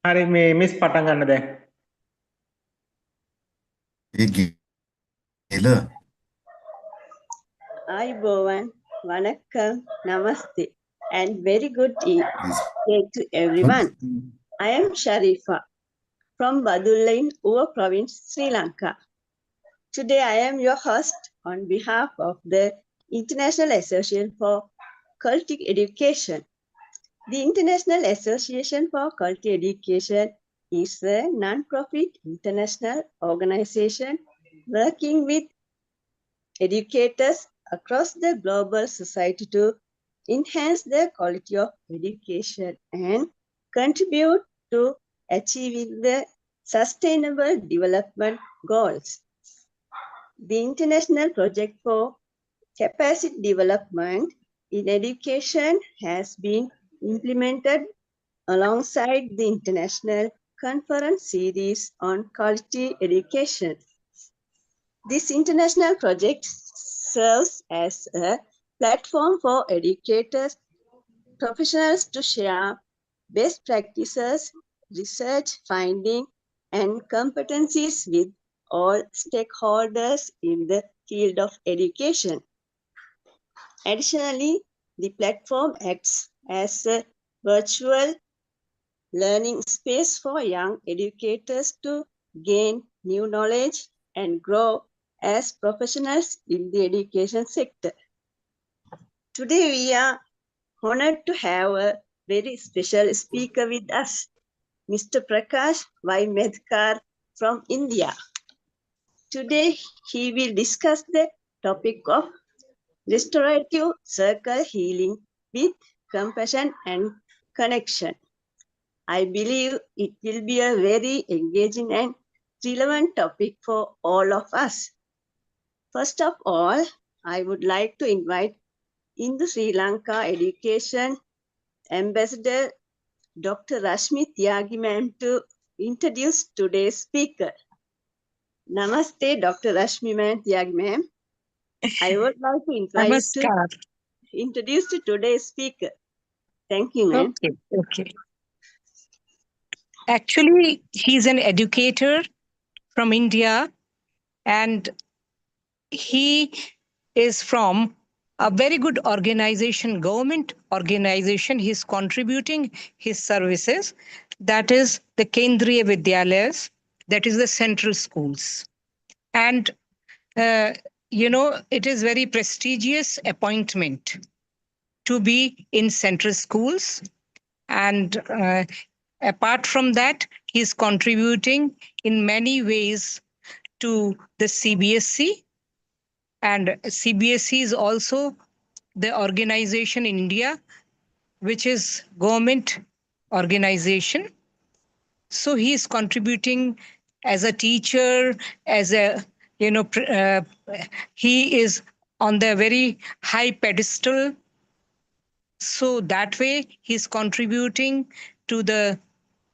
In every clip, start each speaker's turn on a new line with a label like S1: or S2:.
S1: හරි මේ මිස් පටන් ගන්න දැන්.
S2: Ayubowan, Vanakkam, Namaste, and very good day to everyone. I am Sharifa from Badulla in Uva province, Sri Lanka. Today I am your host on behalf of the International Association for Quality Education. The International Association for Quality Education is a non-profit international organization working with educators across the global society to enhance the quality of education and contribute to achieving the sustainable development goals. The international project for capacity development in education has been implemented alongside the international conference series on quality education. This international project serves as a platform for educators, professionals to share best practices, research finding, and competencies with all stakeholders in the field of education. Additionally, the platform acts as a virtual learning space for young educators to gain new knowledge and grow as professionals in the education sector. Today we are honored to have a very special speaker with us, Mr. Prakash Y. Medkar from India. Today he will discuss the topic of restorative circle healing with compassion and connection. I believe it will be a very engaging and relevant topic for all of us. First of all, I would like to invite in the Sri Lanka Education Ambassador Dr. Rashmi Tyagi ma'am to introduce today's speaker. Namaste, Dr. Rashmi Tyagi ma'am. I would like to invite to introduce to today's speaker. Thank you, ma'am.
S3: Okay. Actually, he's an educator from India, and he is from a very good organization, government organization. He's contributing his services. That is the Kendriya Vidyalayas, that is the central schools. And, it is very prestigious appointment to be in central schools. And apart from that, he's contributing in many ways to the CBSE. And CBSE is also the organization in India, which is government organization. So he is contributing as a teacher, as a, he is on the very high pedestal. So that way he's contributing to the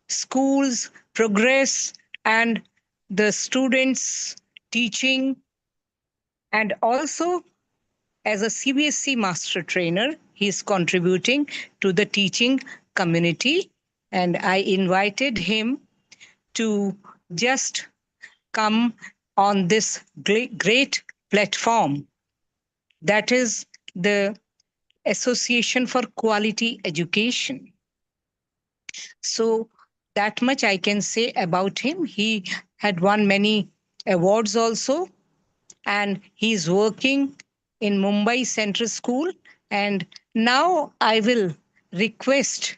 S3: schools progress and the students teaching, and also as a CBSE master trainer, he's contributing to the teaching community. And I invited him to just come on this great platform, that is the Association for Quality Education. So that much I can say about him. He had won many awards also, and he's working in Mumbai Central School. And now I will request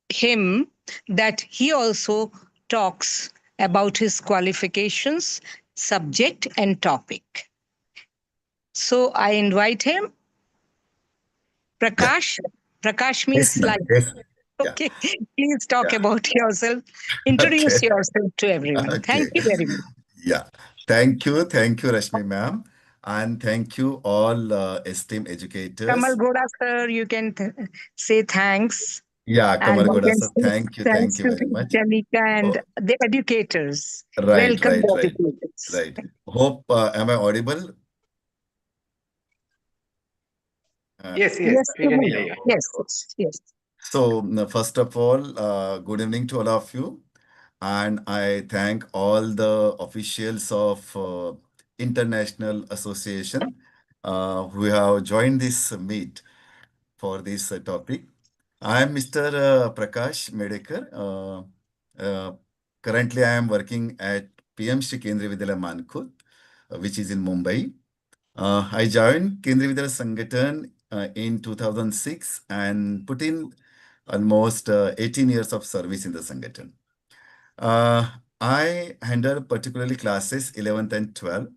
S3: him that he also talks about his qualifications, subject and topic. So I invite him. Prakash. Prakash means light. Okay, please talk about yourself. Introduce yourself to everyone. Thank you very much.
S4: Yeah, thank you, Rashmi ma'am, and thank you all esteemed educators.
S3: Kamal Goda sir, you can say thanks.
S4: Yeah, Kamal Goda sir, thank you very much.
S3: Janika and the educators.
S4: Right,
S3: welcome
S4: right.
S3: educators.
S4: Right. Hope, am I audible?
S1: Yes, we can hear you.
S3: Yes.
S4: So, first of all, good evening to all of you. And I thank all the officials of International Association who have joined this meet for this topic. I am Mr. Prakash Medekar. Uh, Currently, I am working at PM Shri Kendriya Vidyalaya Mankut, which is in Mumbai. I joined Kendriya Vidyalaya Sangathan in 2006 and put in almost 18 years of service in the Sangathan. Uh, I handle particularly classes 11th and 12th,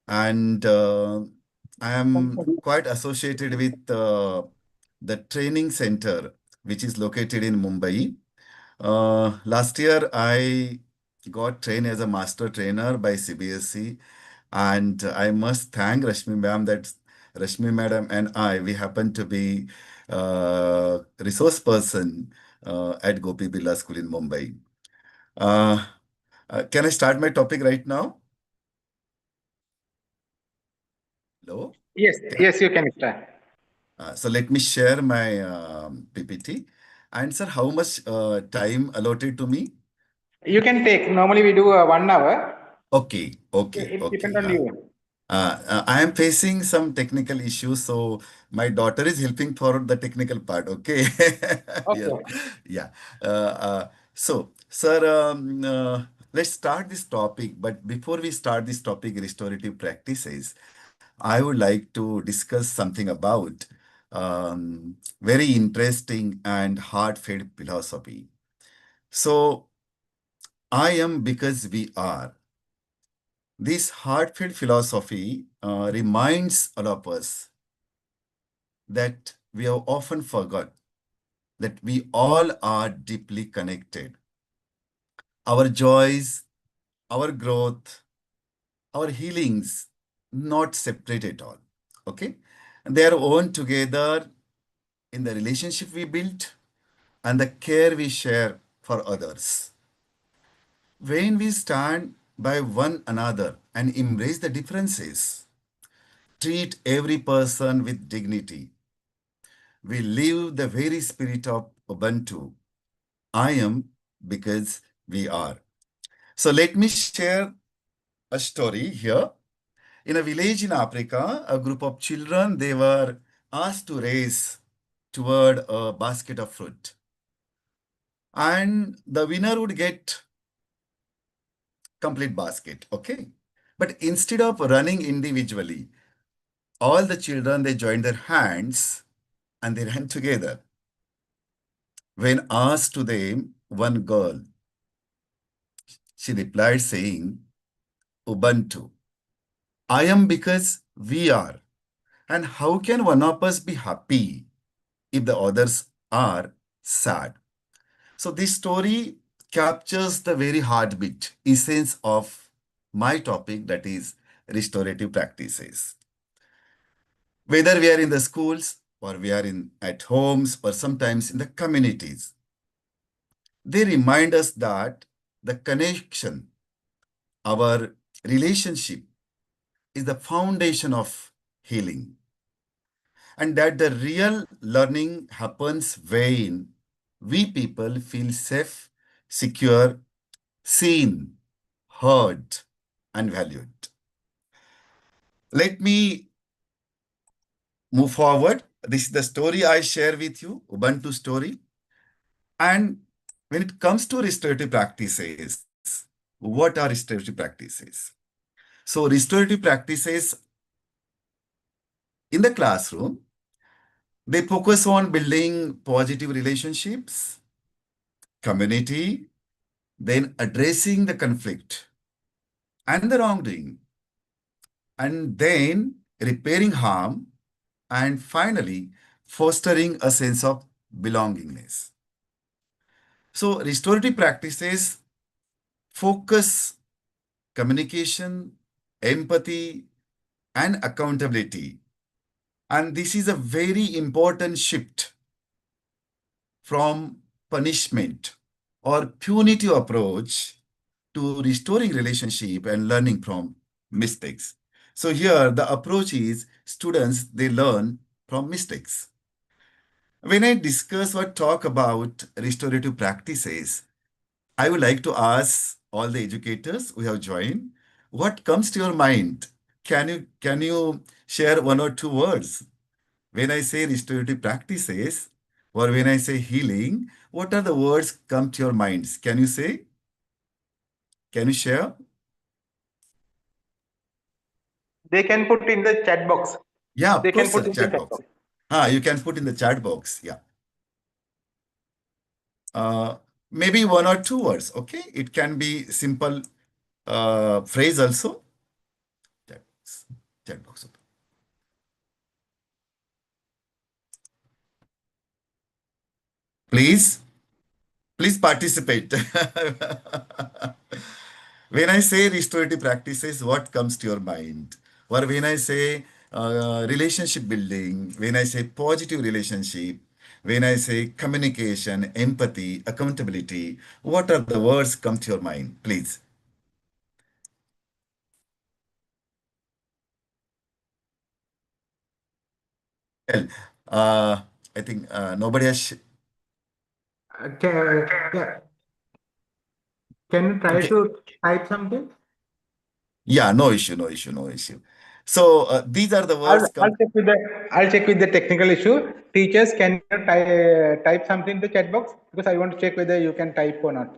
S4: and I am quite associated with the training center, which is located in Mumbai. Last year, I got trained as a master trainer by CBSE, and I must thank Rashmi ma'am that Rashmi madam and we happen to be resource person at Gopi Birla School in Mumbai. Uh, can I start my topic right now? Hello?
S1: Yes,
S4: Can
S1: yes, you can start.
S4: So let me share my PPT. And sir, how much time allotted to me?
S1: You can take. Normally, we do 1 hour.
S4: Okay, okay,
S1: It depends
S4: okay.
S1: on you.
S4: I am facing some technical issues, so my daughter is helping for the technical part. Okay, yeah,
S1: Okay.
S4: yeah. So, sir, let's start this topic. But before we start this topic, restorative practices, I would like to discuss something about very interesting and heartfelt philosophy. So, I am because we are. This heartfelt philosophy reminds all of us that we have often forgot that we all are deeply connected. Our joys, our growth, our healings, not separate at all. Okay? And they are woven together in the relationship we build and the care we share for others. When we stand by one another and embrace the differences, treat every person with dignity, we live the very spirit of Ubuntu. I am because we are. So let me share a story here. In a village in Africa, a group of children, they were asked to race toward a basket of fruit. And the winner would get complete basket, okay? But instead of running individually, all the children, they joined their hands and they ran together. When asked to them, one girl, she replied saying, Ubuntu. I am because we are. And how can one of us be happy if the others are sad? So this story captures the very heartbeat, essence of my topic, that is restorative practices. Whether we are in the schools or we are in at homes or sometimes in the communities, they remind us that the connection, our relationship is the foundation of healing, and that the real learning happens when we people feel safe, secure, seen, heard, and valued. Let me move forward. This is the story I share with you, Ubuntu story. And when it comes to restorative practices, what are restorative practices? So restorative practices in the classroom, they focus on building positive relationships, community, then addressing the conflict and the wrongdoing, and then repairing harm, and finally fostering a sense of belongingness. So restorative practices focus communication, empathy, and accountability. And this is a very important shift from punishment or punitive approach to restoring relationship and learning from mistakes. So here the approach is students, they learn from mistakes. When I discuss or talk about restorative practices, I would like to ask all the educators who have joined, what comes to your mind? Can you share one or two words? When I say restorative practices or when I say healing, what are the words come to your minds? Can you say? Can you share?
S1: They can put in the chat box.
S4: Yeah, of
S1: They can
S4: course,
S1: put
S4: sir.
S1: in the
S4: Chat
S1: chat
S4: box.
S1: box.
S4: You can put in the chat box. Yeah. Uh, Maybe one or two words. Okay. It can be simple phrase also. Chat box. Chat box. Please, please participate. When I say restorative practices, what comes to your mind? Or when I say relationship building, when I say positive relationship, when I say communication, empathy, accountability, what are the words come to your mind? Please. Well, I think nobody has.
S1: Yeah. Can you try
S4: Okay.
S1: to type something?
S4: Yeah, no issue, no issue, no issue. So these are the
S1: I'll
S4: words
S1: I'll
S4: come.
S1: check with the I'll check with the technical issue. Teachers, can you type something in the chat box? Because I want to check whether you can type or not.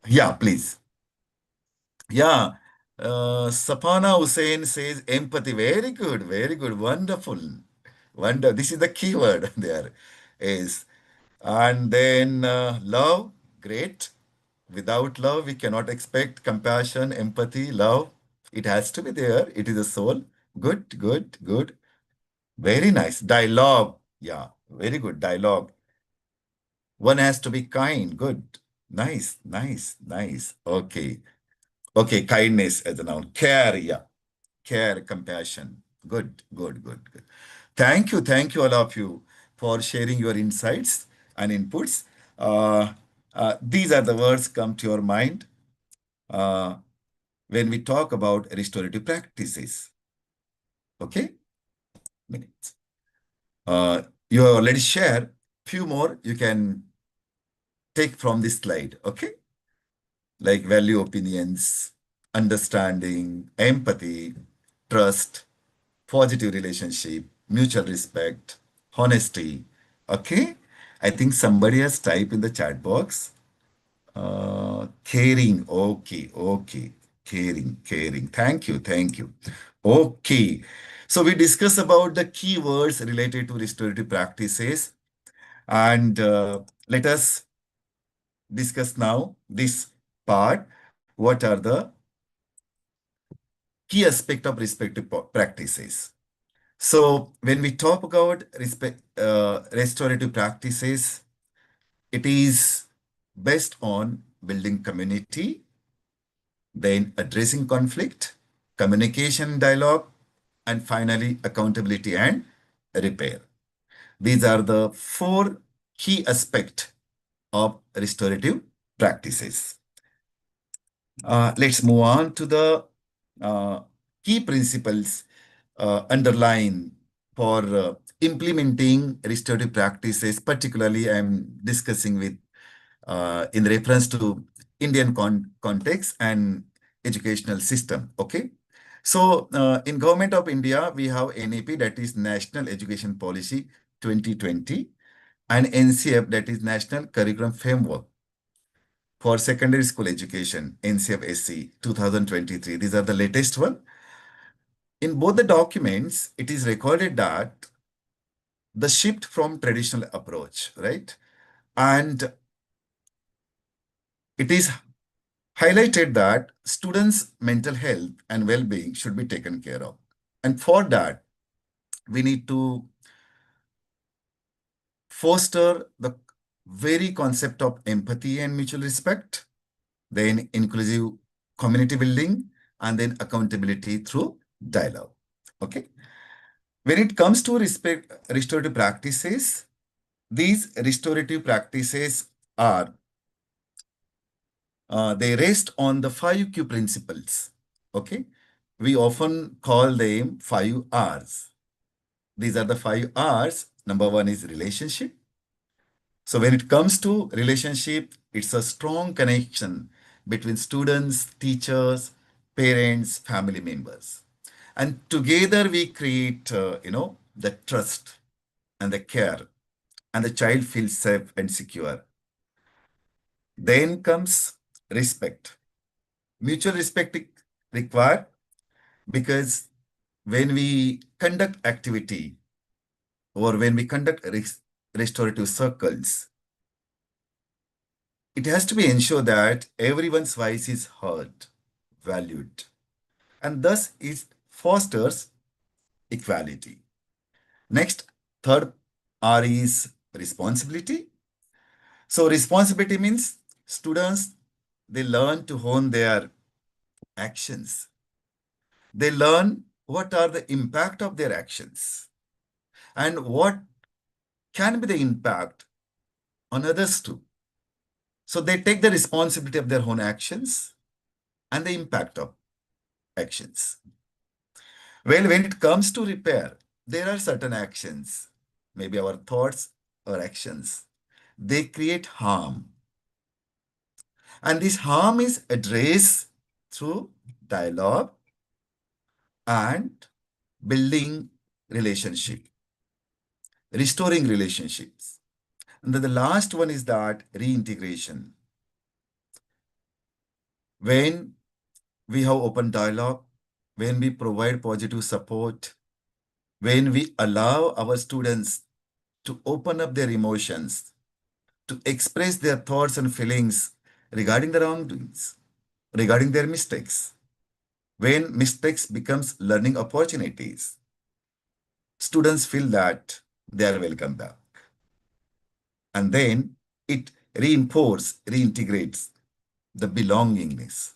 S4: Yeah, please. Yeah. Sapana Hussain says empathy. Very good, wonderful. Wonder. This is the key word there is. And then love, great. Without love, we cannot expect compassion, empathy, love. It has to be there. It is a soul. Good, good, good. Very nice. Dialogue. Yeah, very good. Dialogue. One has to be kind. Good. Nice, nice, nice. Okay. Okay, kindness as a noun. Care, yeah. Care, compassion. Good, good, good, good. Thank you, all of you, for sharing your insights and inputs. Uh, these are the words come to your mind uh, when we talk about restorative practices. Okay? Minutes. You already share few more you can take from this slide. Okay? Like value opinions, understanding, empathy, trust, positive relationship, mutual respect, honesty. Okay? I think somebody has typed in the chat box. Caring. Okay, okay. Caring, caring. Thank you, thank you. Okay. So we discuss about the keywords related to restorative practices, and let us discuss now this part. What are the key aspect of respective practices? So when we talk about restorative practices, it is based on building community, then addressing conflict, communication dialogue, and finally accountability and repair. These are the four key aspects of restorative practices. Let's move on to the uh, key principles underlying for implementing restorative practices. Particularly, I'm discussing with in reference to Indian context and educational system. Okay. So in Government of India, we have NEP, that is National Education Policy 2020, and NCF, that is National Curriculum Framework for Secondary School Education, NCF-SC 2023. These are the latest one. In both the documents, it is recorded that the shift from traditional approach, right? And it is highlighted that students' mental health and well-being should be taken care of. And for that, we need to foster the very concept of empathy and mutual respect, then inclusive community building, and then accountability through dialogue. Okay. When it comes to restorative practices, these restorative practices are they rest on the 5Q principles. Okay. We often call them 5 R's. These are the 5 R's Number one is relationship. So when it comes to relationship, it's a strong connection between students, teachers, parents, family members. And together we create, the trust and the care, and the child feels safe and secure. Then comes respect. Mutual respect required, because when we conduct activity or when we conduct restorative circles, it has to be ensured that everyone's voice is heard, valued, and thus it fosters equality. Next, third R is responsibility. So responsibility means students, they learn to hone their actions. They learn what are the impact of their actions and what can be the impact on others too. So they take the responsibility of their own actions and the impact of actions. Well, when it comes to repair, there are certain actions, maybe our thoughts or actions, they create harm. And this harm is addressed through dialogue and building relationship, restoring relationships. And then the last one is that reintegration. When we have open dialogue, when we provide positive support, when we allow our students to open up their emotions, to express their thoughts and feelings regarding the wrongdoings, regarding their mistakes, when mistakes becomes learning opportunities, students feel that they are welcome back. And then it reintegrates the belongingness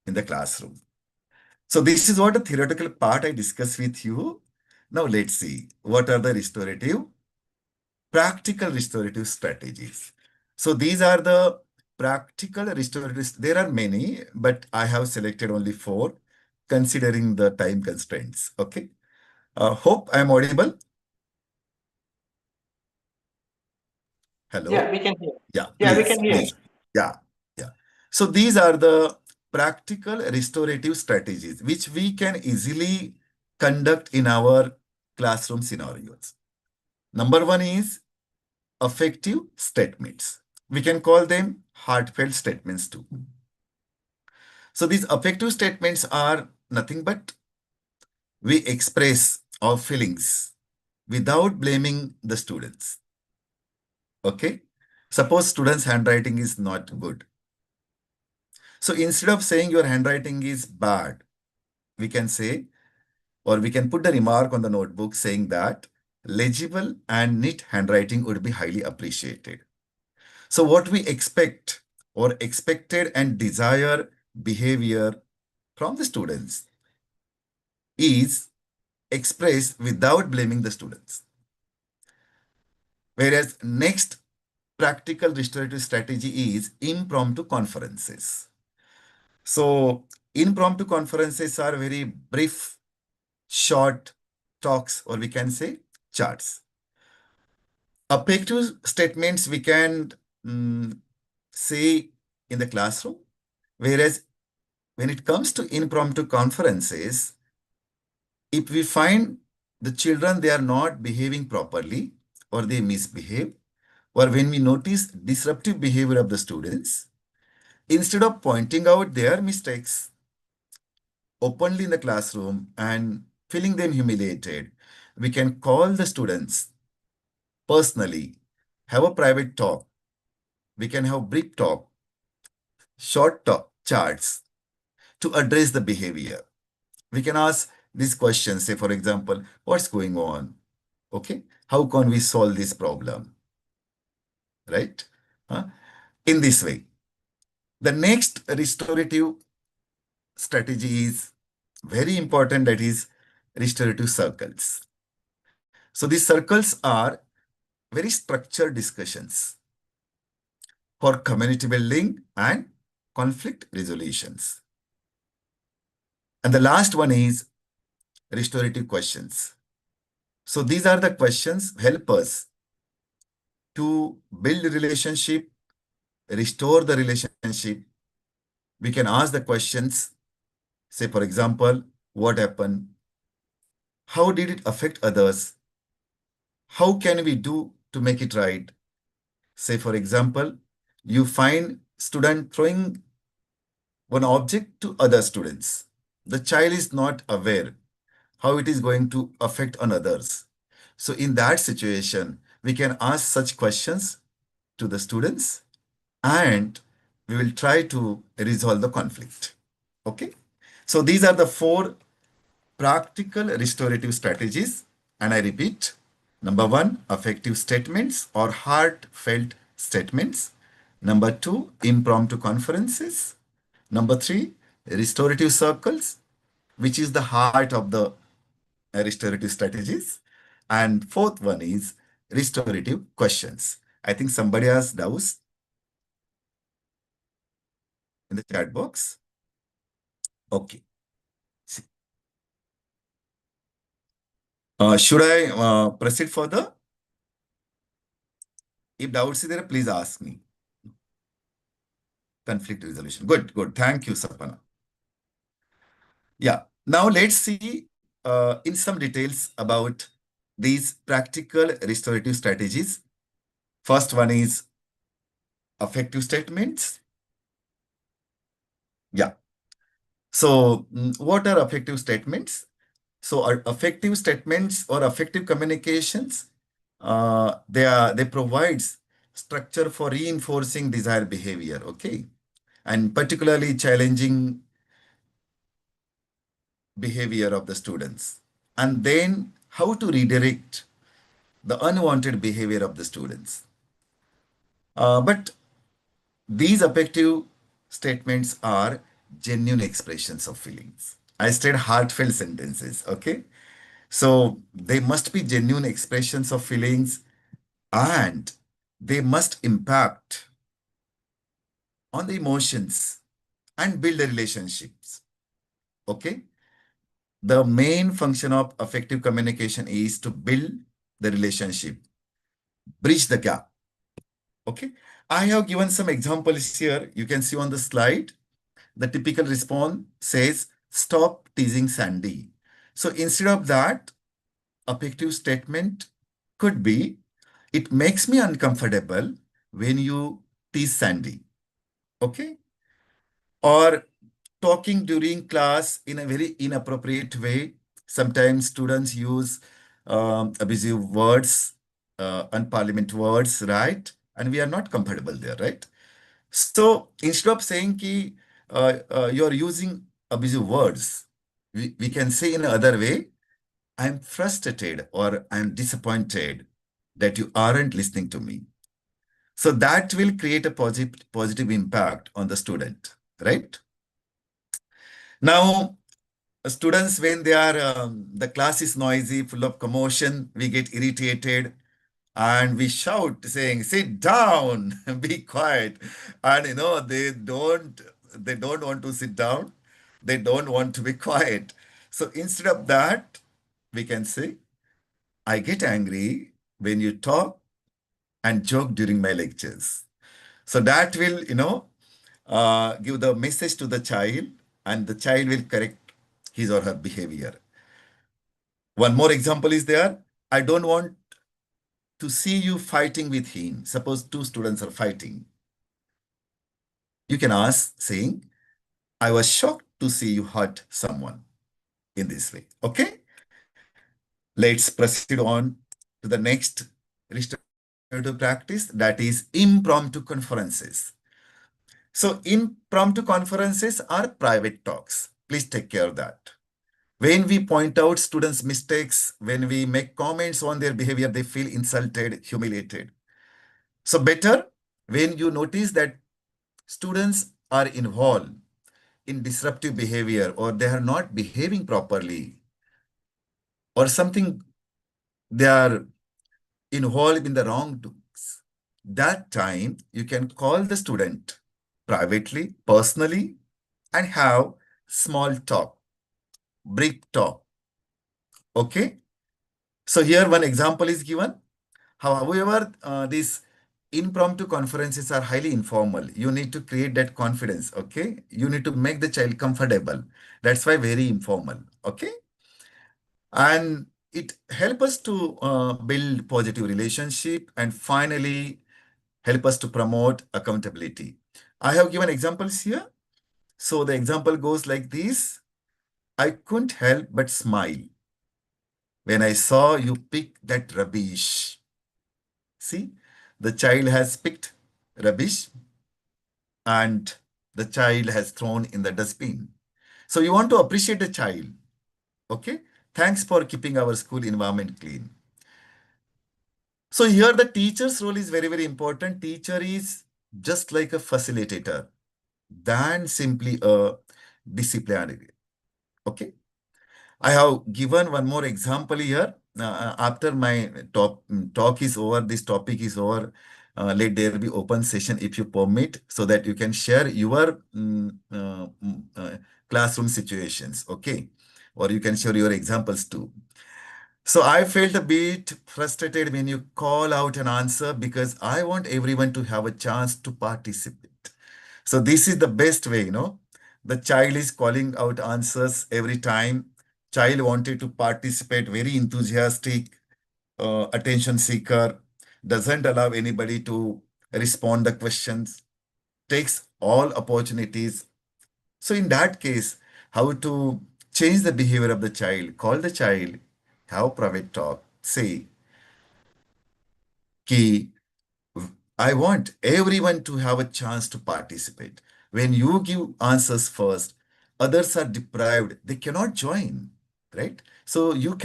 S4: in the classroom. So this is what the theoretical part I discussed with you. Now let's see what are the practical restorative strategies. So these are the practical restorative. There are many, but I have selected only 4, considering the time constraints. Okay. Hope I am audible. Hello.
S1: Yeah, we can hear.
S4: Yeah,
S1: Yeah, we
S4: please,
S1: can hear.
S4: please. Yeah, yeah. So these are the practical restorative strategies which we can easily conduct in our classroom scenarios. Number one is affective statements. We can call them heartfelt statements too. So these affective statements are nothing but we express our feelings without blaming the students. Okay? Suppose students' handwriting is not good. So instead of saying your handwriting is bad, we can say, or we can put a remark on the notebook saying that legible and neat handwriting would be highly appreciated. So what we expect or expected and desire behavior from the students is expressed without blaming the students. Whereas next practical restorative strategy is impromptu conferences. So impromptu conferences are very brief, short talks, or we can say charts. Affective statements we can say in the classroom, whereas when it comes to impromptu conferences, if we find the children, they are not behaving properly or they misbehave, or when we notice disruptive behavior of the students, instead of pointing out their mistakes openly in the classroom and feeling them humiliated, we can call the students personally, have a private talk. We can have brief talk, short talk, charts to address the behavior. We can ask these questions, say, for example, what's going on? Okay, how can we solve this problem? Right? Huh? In this way. The next restorative strategy is very important, that is restorative circles. So these circles are very structured discussions for community building and conflict resolutions. And the last one is restorative questions. So these are the questions help us to build relationship, restore the relationship. We can ask the questions, say, for example, what happened? How did it affect others? How can we do to make it right? Say, for example, you find student throwing one object to other students. The child is not aware how it is going to affect on others. So in that situation, we can ask such questions to the students and we will try to resolve the conflict. Okay. So these are the 4 practical restorative strategies. And I repeat, number 1, affective statements or heartfelt statements. Number 2, impromptu conferences. Number 3, restorative circles, which is the heart of the restorative strategies. And 4th one is restorative questions. I think somebody has doubts in the chat box. Okay. Should I proceed further? If doubts is there, please ask me. Conflict resolution. Good, good. Thank you, Sapana. Yeah. Now let's see in some details about these practical restorative strategies. First one is affective statements. Yeah. So what are affective statements? So are affective statements or affective communications, they provides structure for reinforcing desired behavior, okay? And particularly challenging behavior of the students. And then how to redirect the unwanted behavior of the students. But these affective statements are genuine expressions of feelings. I said heartfelt sentences, okay? So they must be genuine expressions of feelings and they must impact on the emotions and build the relationships, okay? The main function of affective communication is to build the relationship, bridge the gap, okay? I have given some examples here. You can see on the slide. The typical response says, stop teasing Sandy. So instead of that, affective statement could be, it makes me uncomfortable when you tease Sandy. Okay? Or talking during class in a very inappropriate way. Sometimes students use abusive words, unparliament words, right? And we are not comfortable there, right? So instead of saying ki, you're using abusive words, we can say in another way, I'm frustrated or I'm disappointed that you aren't listening to me. So that will create a positive impact on the student, right? Now, students, when they are, the class is noisy, full of commotion, we get irritated and we shout saying, sit down, be quiet. And they don't want to sit down. They don't want to be quiet. So instead of that, we can say, I get angry when you talk and joke during my lectures. So that will, give the message to the child and the child will correct his or her behavior. One more example is there. I don't want to see you fighting with him. Suppose 2 students are fighting. You can ask saying, I was shocked to see you hurt someone in this way. Okay? Let's proceed on to the next restorative practice, that is impromptu conferences. So impromptu conferences are private talks. Please take care of that. When we point out students' mistakes, when we make comments on their behavior, they feel insulted, humiliated. So better when you notice that students are involved in disruptive behavior or they are not behaving properly or something, they are involved in the wrongdoings. That time you can call the student privately, personally, and have small talk, brief talk. Okay? So here one example is given. However, these impromptu conferences are highly informal. You need to create that confidence, okay? You need to make the child comfortable. That's why very informal, okay? And it help us to build positive relationship and finally help us to promote accountability. I have given examples here. So the example goes like this. I couldn't help but smile when I saw you pick that rubbish. See, the child has picked rubbish and the child has thrown in the dustbin. So you want to appreciate the child. Okay. Thanks for keeping our school environment clean. So here the teacher's role is very, very important. Teacher is just like a facilitator than simply a disciplinary. Okay. I have given one more example here. After my talk is over, this topic is over, let there be open session if you permit, so that you can share your classroom situations, okay? Or you can share your examples too. So I felt a bit frustrated when you call out an answer because I want everyone to have a chance to participate. So this is the best way, you know. The child is calling out answers every time. Child wanted to participate, very enthusiastic, attention seeker, doesn't allow anybody to respond the questions, takes all opportunities. So in that case, how to change the behavior of the child? Call the child, have private talk, say, key. I want everyone to have a chance to participate. When you give answers first, others are deprived. They cannot join, right? So you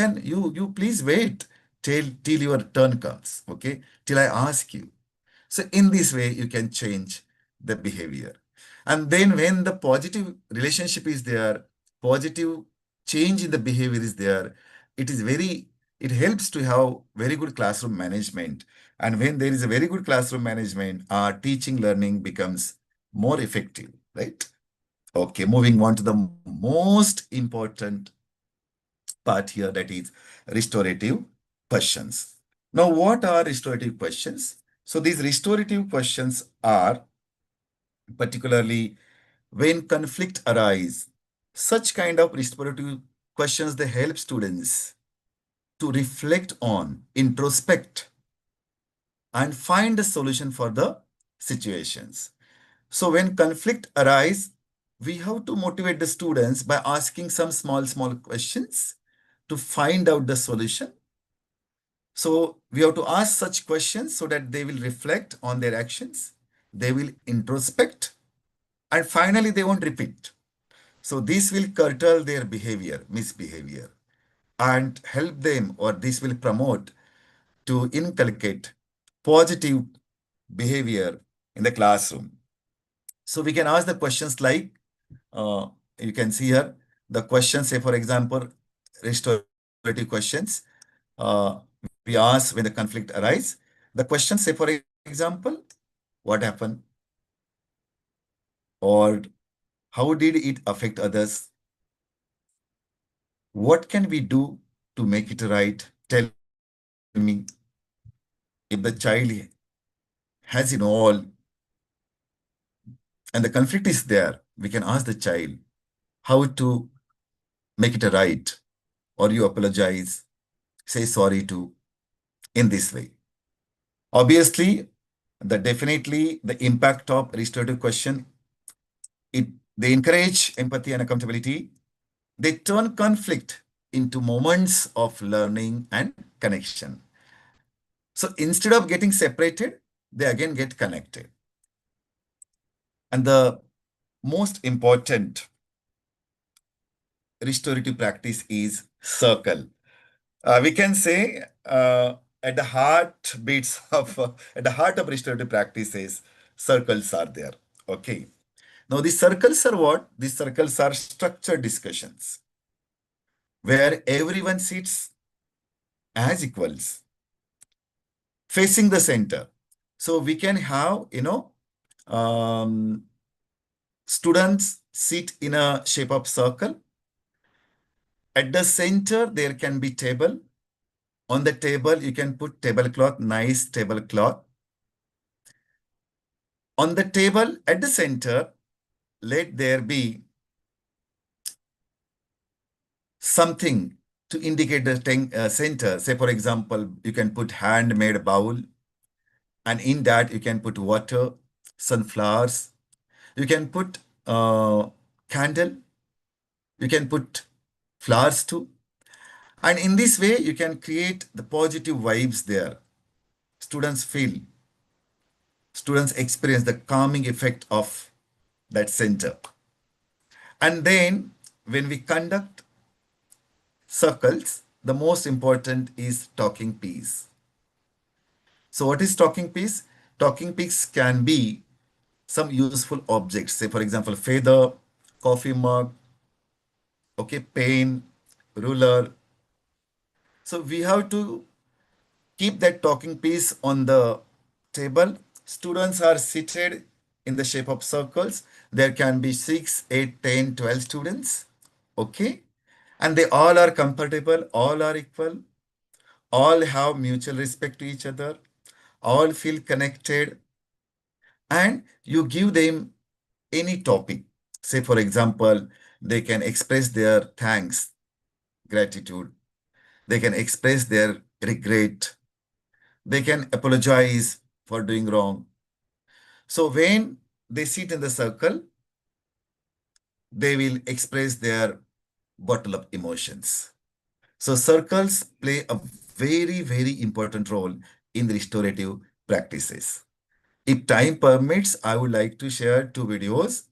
S4: please wait till your turn comes, okay? Till I ask you. So in this way, you can change the behavior. And then when the positive relationship is there, positive change in the behavior is there, it helps to have very good classroom management. And when there is a very good classroom management, our teaching learning becomes more effective, right? Okay, moving on to the most important part here, that is restorative questions. Now, what are restorative questions? So these restorative questions are particularly when conflict arise. Such kind of restorative questions, they help students to reflect on, introspect, and find a solution for the situations. So when conflict arise, we have to motivate the students by asking some small questions to find out the solution. So we have to ask such questions so that they will reflect on their actions, they will introspect, and finally they won't repeat. So this will curtail their behavior, misbehavior, and help them, or this will promote to inculcate positive behavior in the classroom. So we can ask the questions like, you can see here, the questions, say for example, restorative questions. We ask when the conflict arise. The question, say for example, what happened? Or how did it affect others? What can we do to make it right? Tell me. If the child has it all and the conflict is there, we can ask the child how to make it right, or you apologize, say sorry to, in this way. Obviously, definitely the impact of restorative question, they encourage empathy and accountability. They turn conflict into moments of learning and connection. So instead of getting separated, they again get connected. And the most important restorative practice is circle. We can say at the heartbeats of at the heart of restorative practices, circles are there. Okay. Now these circles are what? These circles are structured discussions where everyone sits as equals, facing the center. So we can have, students sit in a shape of circle. At the center, there can be table. On the table, you can put tablecloth, nice tablecloth. On the table at the center, let there be something to indicate the center. Say, for example, you can put handmade bowl, and in that you can put water, sunflowers. You can put candle. You can put flowers too. And in this way, you can create the positive vibes there. Students feel, students experience the calming effect of that center. And then when we conduct circles, the most important is talking piece. So what is talking piece? Talking piece can be some useful objects. Say, for example, feather, coffee mug, okay, pen, ruler. So we have to keep that talking piece on the table. Students are seated in the shape of circles. There can be 6, 8, 10, 12 students. Okay. And they all are comfortable, all are equal, all have mutual respect to each other, all feel connected, and you give them any topic. Say, for example, they can express their thanks, gratitude. They can express their regret. They can apologize for doing wrong. So when they sit in the circle, they will express their bottle up emotions. So circles play a very, very important role in restorative practices. If time permits, I would like to share two videos.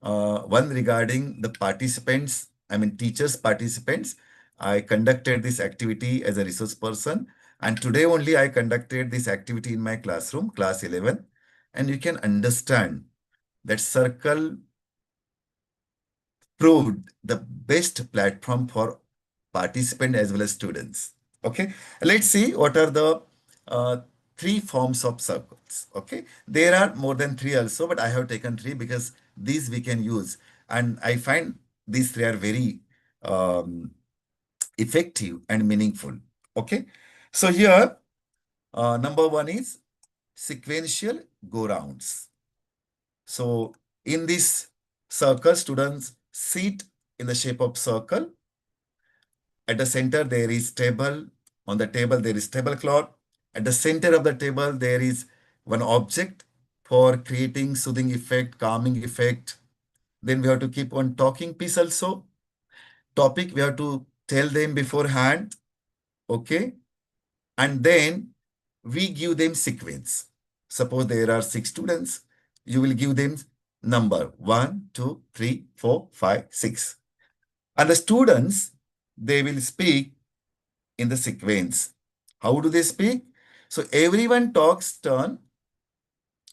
S4: One regarding the participants, I mean teachers participants. I conducted this activity as a resource person, and today only I conducted this activity in my classroom, class 11, and you can understand that circle proved the best platform for participant as well as students. Okay, let's see what are the uh, three forms of circles. Okay, there are more than three also, but I have taken three because these we can use, and I find these three are very effective and meaningful. Okay, so here number one is sequential go rounds. So in this circle, students sit in the shape of circle. At the center, there is table. On the table, there is tablecloth. At the center of the table, there is one object for creating soothing effect, calming effect. Then we have to keep on talking piece also. Topic, we have to tell them beforehand. Okay. And then we give them sequence. Suppose there are 6 students. You will give them number 1, 2, 3, 4, 5, 6. And the students, they will speak in the sequence. How do they speak? So everyone talks turn.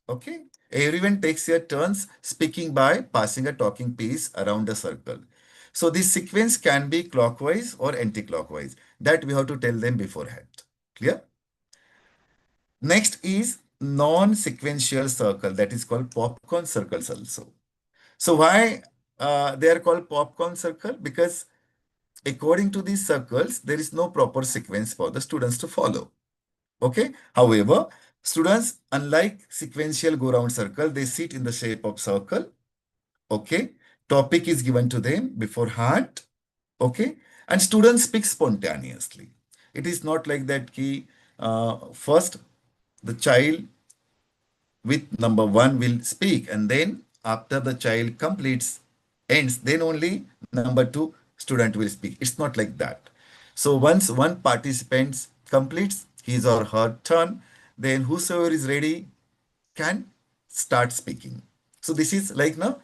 S4: Okay. Everyone takes their turns speaking by passing a talking piece around the circle. So this sequence can be clockwise or anti-clockwise. That we have to tell them beforehand. Clear? Next is non-sequential circle, that is called popcorn circles also. So why they are called popcorn circle? Because according to these circles, there is no proper sequence for the students to follow. Okay. However, students, unlike sequential go-round circle, they sit in the shape of circle. Okay. Topic is given to them beforehand. Okay. And students speak spontaneously. It is not like that key. First, the child with number 1 will speak, and then after the child completes, ends, then only number 2 student will speak. It's not like that. So once one participant completes his or her turn, then whosoever is ready can start speaking. So this is like now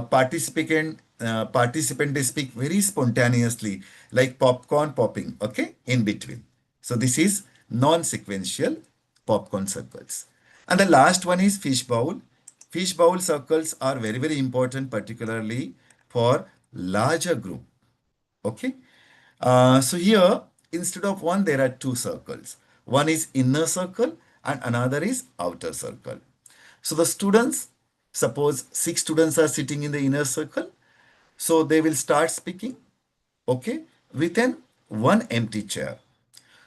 S4: participant they speak very spontaneously, like popcorn popping, okay, in between. So this is non-sequential popcorn circles. And the last one is fish bowl. Fish bowl circles are very, very important, particularly for larger group. Okay. So here, instead of one, there are two circles. One is inner circle and another is outer circle. So the students, suppose 6 students are sitting in the inner circle. So they will start speaking, okay, within one empty chair.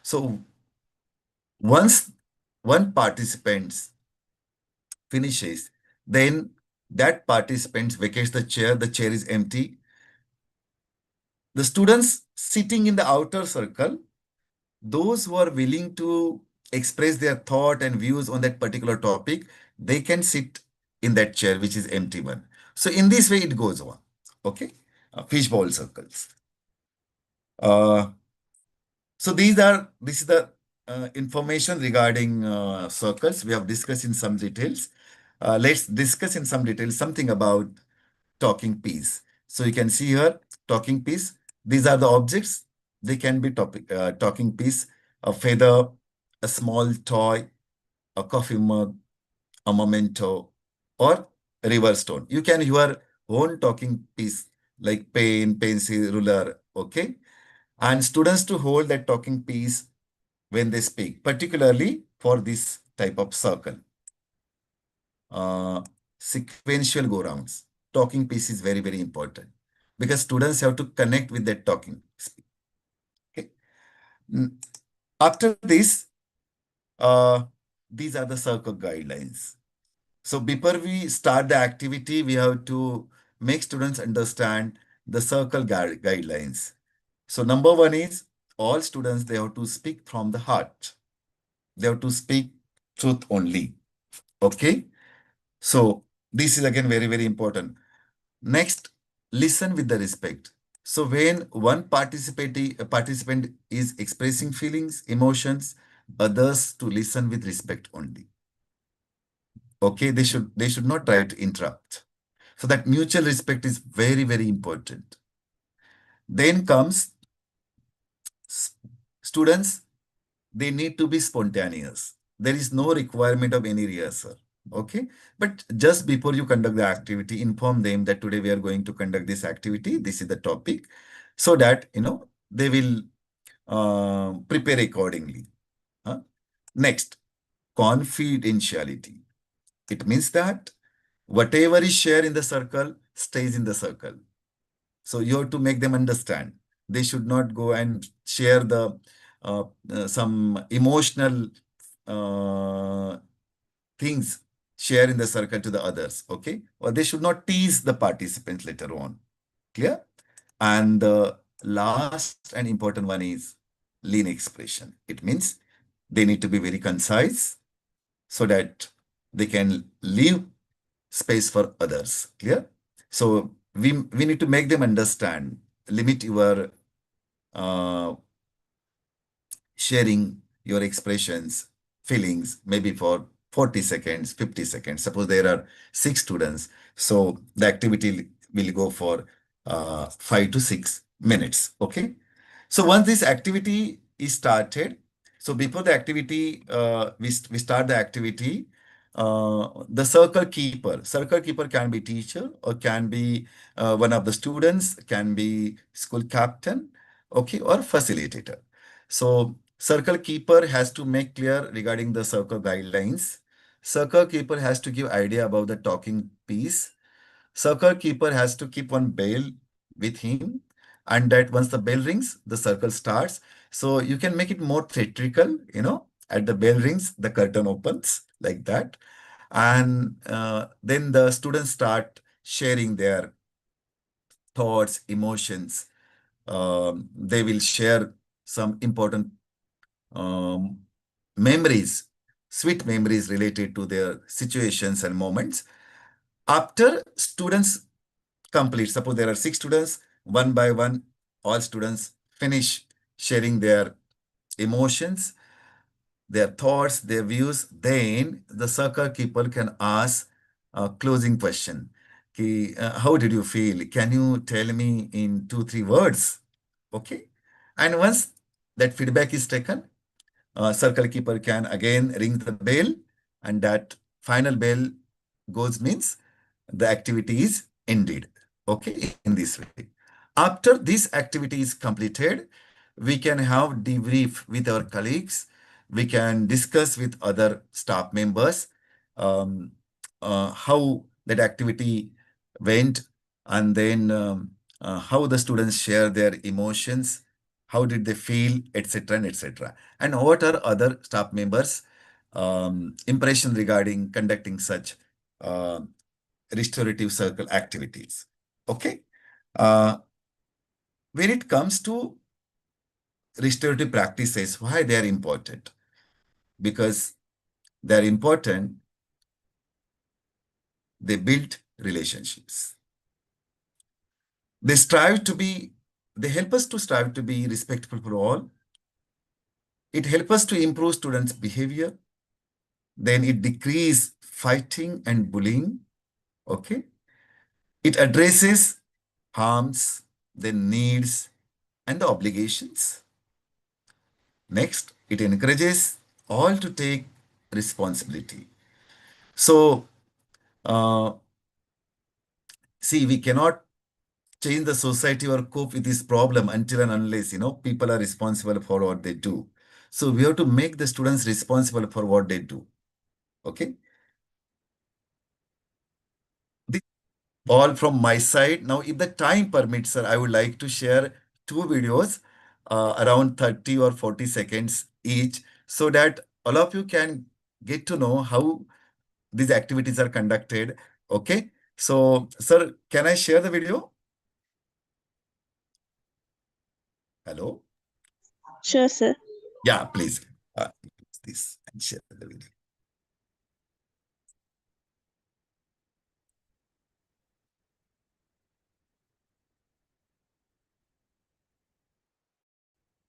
S4: So once one participant finishes, then that participant vacates the chair is empty. The students sitting in the outer circle, those who are willing to express their thought and views on that particular topic, they can sit in that chair, which is empty one. So in this way, it goes on. Okay, fishbowl circles. Uh, so this is the information regarding circles. We have discussed in some details. Let's discuss in some detail something about talking piece. So you can see here, talking piece. These are the objects. They can be talking piece, a feather, a small toy, a coffee mug, a memento, or a river stone. You can your own talking piece like pen, pencil, ruler. Okay, and students to hold that talking piece when they speak, particularly for this type of circle. Sequential go rounds. Talking piece is very, very important because students have to connect with that talking. Okay. After this, uh, these are the circle guidelines. So before we start the activity, we have to make students understand the circle guidelines. So number one is all students, they have to speak from the heart. They have to speak truth only. Okay. So this is again very, very important. Next, listen with the respect. So when one participant is expressing feelings, emotions, others to listen with respect only. Okay, they should not try to interrupt. So that mutual respect is very, very important. Then comes students, they need to be spontaneous. There is no requirement of any rehearsal. Okay. But just before you conduct the activity, inform them that today we are going to conduct this activity. This is the topic, so that, they will prepare accordingly. Next, confidentiality. It means that whatever is shared in the circle stays in the circle. So you have to make them understand. They should not go and share the some emotional uh, things share in the circle to the others. Okay, or they should not tease the participants later on. Clear? And the last and important one is lean expression. It means they need to be very concise so that they can leave space for others. Clear? So we need to make them understand, limit your uh, sharing your expressions, feelings, maybe for 40 seconds, 50 seconds. Suppose there are 6 students. So the activity will go for 5 to 6 minutes. Okay. So once this activity is started, so before the activity, we start the activity, the circle keeper can be teacher or can be one of the students, can be school captain, okay, or facilitator. So circle keeper has to make clear regarding the circle guidelines. Circle keeper has to give idea about the talking piece. Circle keeper has to keep one bell with him, and that once the bell rings, the circle starts. So you can make it more theatrical, at the bell rings, the curtain opens like that. And then the students start sharing their thoughts, emotions. They will share some important um, memories, sweet memories related to their situations and moments. After students complete, suppose there are 6 students, one by one, all students finish sharing their emotions, their thoughts, their views, then the circle keeper can ask a closing question. How did you feel? Can you tell me in 2, 3 words? Okay. And once that feedback is taken, circle keeper can again ring the bell, and that final bell goes means the activity is ended. Okay, in this way. After this activity is completed, we can have debrief with our colleagues. We can discuss with other staff members um, how that activity went, and then how the students share their emotions, how did they feel, etc. and etc. And what are other staff members' impression regarding conducting such uh, restorative circle activities. Okay. Uh, when it comes to restorative practices, why they are important? Because they are important, they build relationships. They strive to be, they help us to strive to be respectful for all. It helps us to improve students' behavior. Then it decreases fighting and bullying. Okay. It addresses harms, the needs, and the obligations. Next, it encourages all to take responsibility. So, uh, see, we cannot change the society or cope with this problem until and unless, people are responsible for what they do. So we have to make the students responsible for what they do. Okay. This all from my side. Now, if the time permits, sir, I would like to share two videos around 30 or 40 seconds each so that all of you can get to know how these activities are conducted. Okay. So, sir, can I share the video? Hello?
S2: Sure, sir.
S4: Yeah, please. Use this and share the video.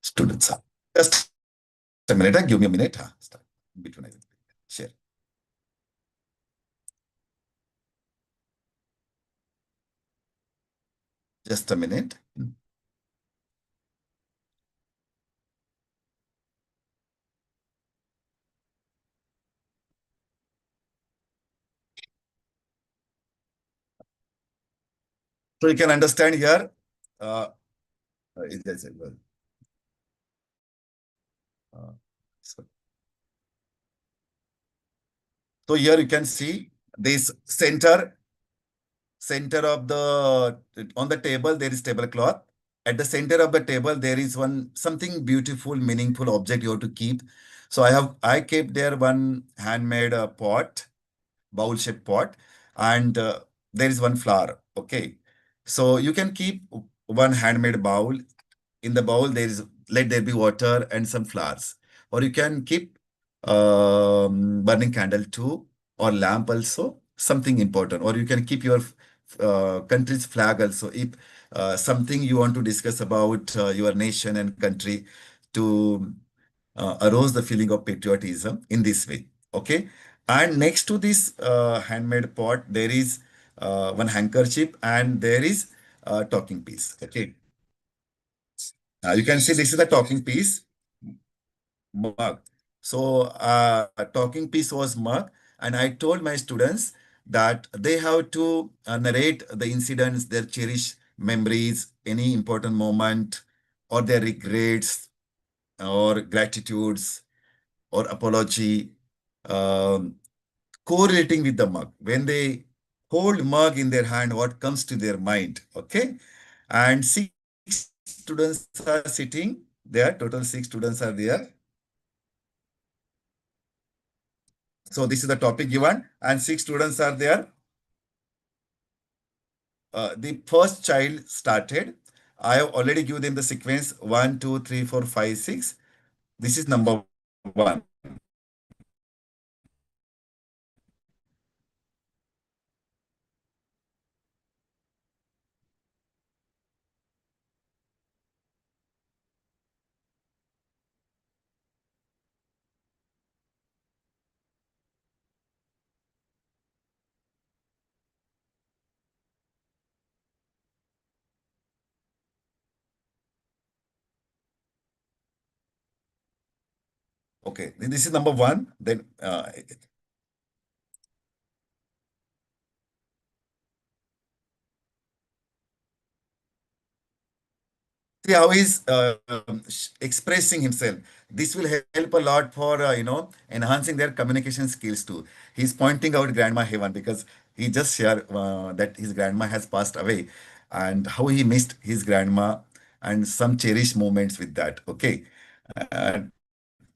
S4: Students. Just a minute. Give me a minute. Start. Between I will share. Just a minute. So you can understand here. Yes, well, uh, so, so here you can see this center of the on the table there is tablecloth. At the center of the table there is one something beautiful, meaningful object you have to keep. So I kept there one handmade pot, bowl shaped pot, and there is one flower. Okay, so you can keep one handmade bowl. In the bowl there is, let there be water and some flowers, or you can keep burning candle too, or lamp also, something important, or you can keep your country's flag also if something you want to discuss about your nation and country to arouse the feeling of patriotism in this way. Okay. And next to this handmade pot, there is one handkerchief and there is a talking piece. Okay. You can see this is the talking piece mug. So talking piece was mug, and I told my students that they have to narrate the incidents, their cherished memories, any important moment, or their regrets, or gratitudes, or apology, um, correlating with the mug. When they hold mug in their hand, what comes to their mind? Okay, and six students are sitting there. Total six students are there. So this is the topic given, and six students are there. The first child started. I have already given them the sequence 1, 2, 3, 4, 5, 6. This is number 1. Okay, this is number 1. Then see how he's expressing himself. This will help a lot for enhancing their communication skills too. He's pointing out Grandma Heaven because he just shared that his grandma has passed away and how he missed his grandma and some cherished moments with that. Okay.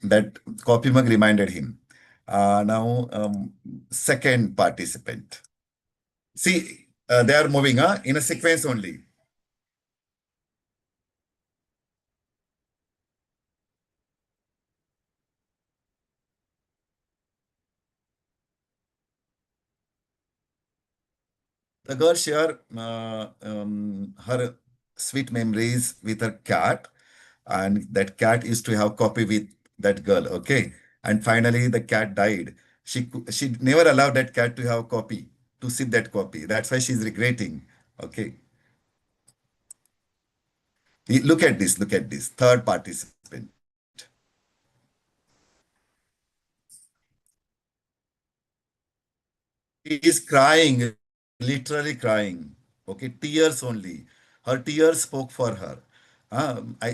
S4: That copy mug reminded him. Now, second participant. See, they are moving in a sequence only. The girl share her sweet memories with her cat, and that cat used to have copy with that girl. Okay, and finally the cat died. She never allowed that cat to have copy, to sip that copy. That's why she's regretting. Okay, look at this. Look at this. Third participant. She is crying, literally crying. Okay, tears only. Her tears spoke for her.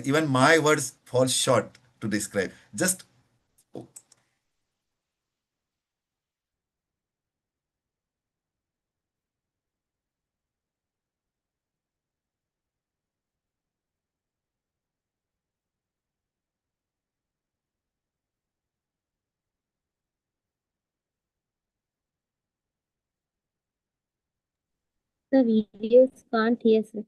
S4: Even my words fall short to describe. Just
S5: The videos can't hear, sir.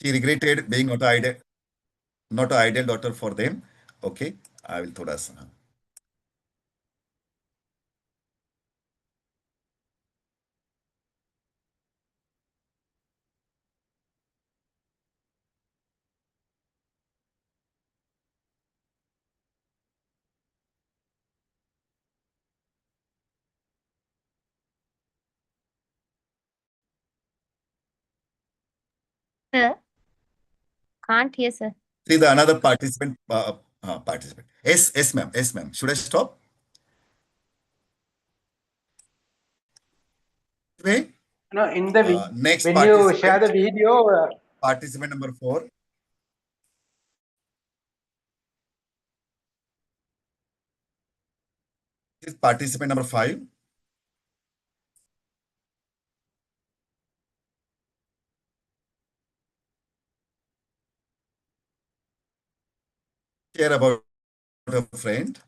S4: she regretted being not an ideal daughter for them. Okay, I will thoda sa.
S5: Sir, can't hear, sir.
S4: See the another participant. Yes, ma'am. Yes, ma'am. Should I stop? Wait.
S1: No, in the
S4: Next
S1: when you share the
S4: participant,
S1: video,
S4: participant number 4. This is participant number 5. Share about a friend.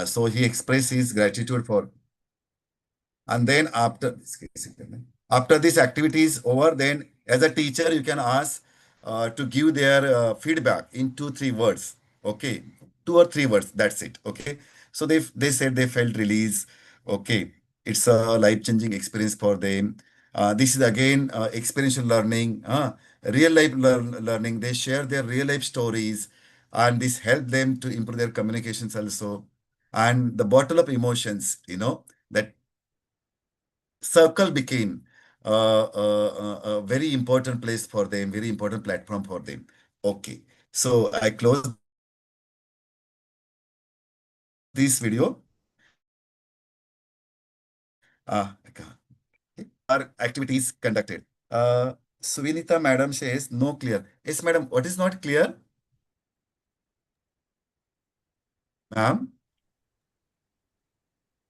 S4: So he expressed his gratitude for. And then after this activity is over, then as a teacher, you can ask to give their feedback in 2-3 words. Okay, 2 or 3 words. That's it. Okay. So they said they felt release. Okay, it's a life-changing experience for them. This is again experiential learning, real life learning. They share their real life stories, and this helped them to improve their communications also. And the bottle of emotions, that circle became a very important place for them, very important platform for them. Okay, so I close this video. Our activities conducted. Suvinita madam says no clear. Yes, madam. What is not clear, ma'am?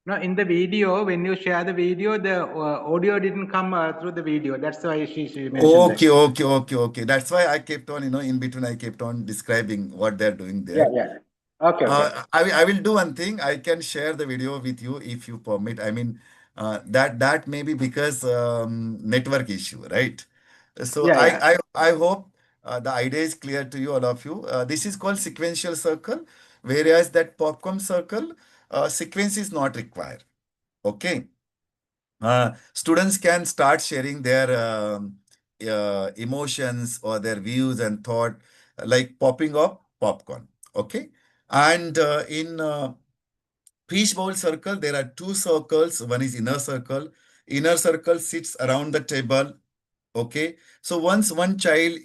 S1: no, in the video, when you share the video, the audio didn't come through the video. That's why she mentioned that.
S4: Okay. That's why I kept on, in between, I kept on describing what they're doing
S1: Yeah,
S4: there.
S1: yeah. Okay.
S4: I will do one thing. I can share the video with you if you permit. I mean, that may be because network issue, right? So
S1: Yeah, yeah.
S4: I hope the idea is clear to you, all of you. This is called sequential circle, whereas that popcorn circle, sequence is not required. Okay. Students can start sharing their emotions or their views and thought, like popping up popcorn. Okay. And in fishbowl circle, there are 2 circles. One is inner circle. Inner circle sits around the table. Okay. So once one child,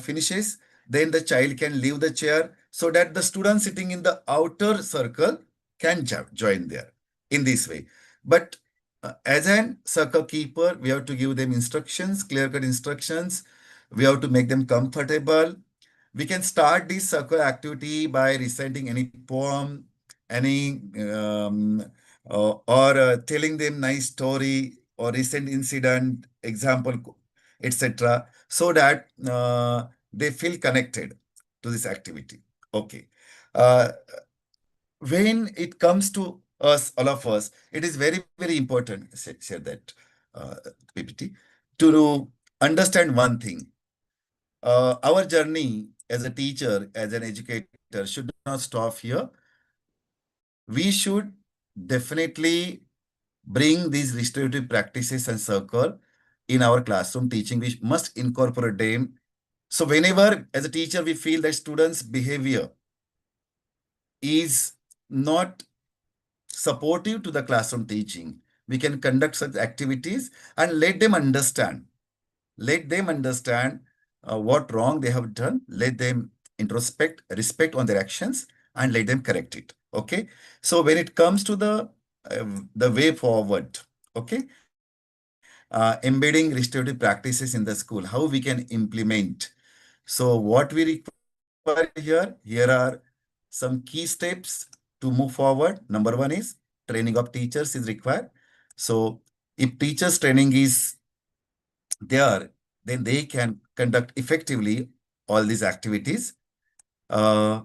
S4: finishes, then the child can leave the chair so that the student sitting in the outer circle can join there in this way. But as an circle keeper, we have to give them instructions, clear-cut instructions. We have to make them comfortable. We can start this circle activity by reciting any poem, any or telling them nice story or recent incident, example, etc., so that they feel connected to this activity. Okay. Uh, when it comes to us, all of us, it is very, very important, share that uh, PPT, to understand one thing. Our journey as a teacher, as an educator, should not stop here. We should definitely bring these restorative practices and circle in our classroom teaching. We must incorporate them. So whenever, as a teacher, we feel that students' behavior is not supportive to the classroom teaching, we can conduct such activities and let them understand. Let them understand what wrong they have done. Let them introspect, respect on their actions, and let them correct it. Okay. So when it comes to the way forward, okay, embedding restorative practices in the school, how we can implement. So what we require here are some key steps to move forward. Number one is training of teachers is required. So if teachers training is there, then they can conduct effectively all these activities. Uh,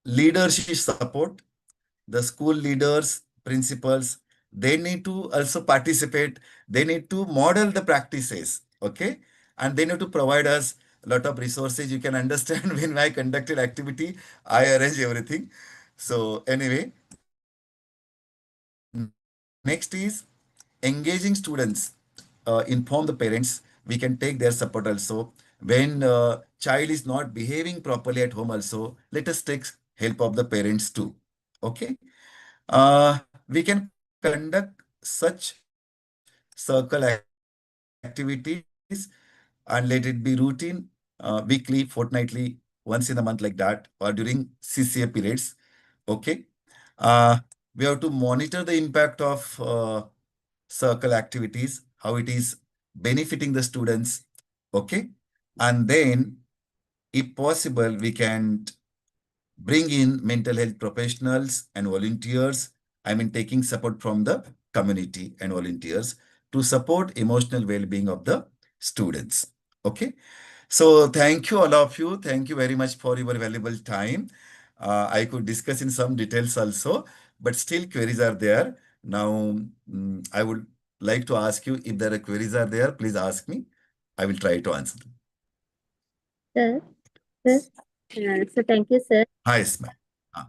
S4: Leadership support, the school leaders, principals, they need to also participate. They need to model the practices, okay? And they need to provide us a lot of resources. You can understand when I conducted activity, I arrange everything. So anyway, next is engaging students. Inform the parents. We can take their support also. When child is not behaving properly at home also, let us take help of the parents too. Okay. We can conduct such circle activities and let it be routine, weekly, fortnightly, once in a month like that, or during CCA periods. Okay. We have to monitor the impact of circle activities, how it is benefiting the students. Okay. And then, if possible, we can bring in mental health professionals and volunteers. I mean, taking support from the community and volunteers to support emotional well-being of the students. Okay. So thank you, all of you. Thank you very much for your valuable time. I could discuss in some details also, but still queries are there. Now, I would like to ask you if there are queries are there, please ask me. I will try to answer them.
S5: Sir, sir. So thank you, sir.
S4: Hi, Ismail.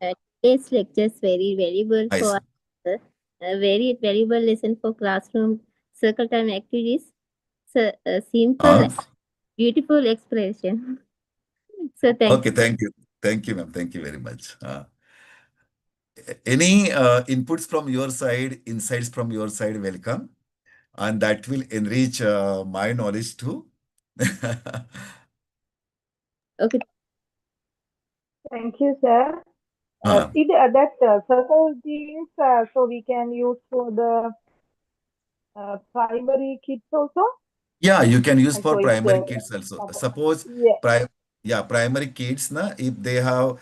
S5: Today's lecture is very valuable
S4: Hi,
S5: for
S4: Ismail.
S5: us, sir. A very valuable lesson for classroom circle time activities. So a simple, beautiful explanation. So thank
S4: Okay, thank you. Thank you, ma'am. Thank you very much. Any inputs from your side, insights from your side, welcome. And that will enrich my knowledge too.
S5: Okay.
S6: Thank you, sir.
S4: Uh,
S6: That circle genes, so we can use for the primary kids also.
S4: Yeah, you can use for
S6: So it's
S4: primary kids also. Suppose
S6: yeah,
S4: primary kids, na, if they have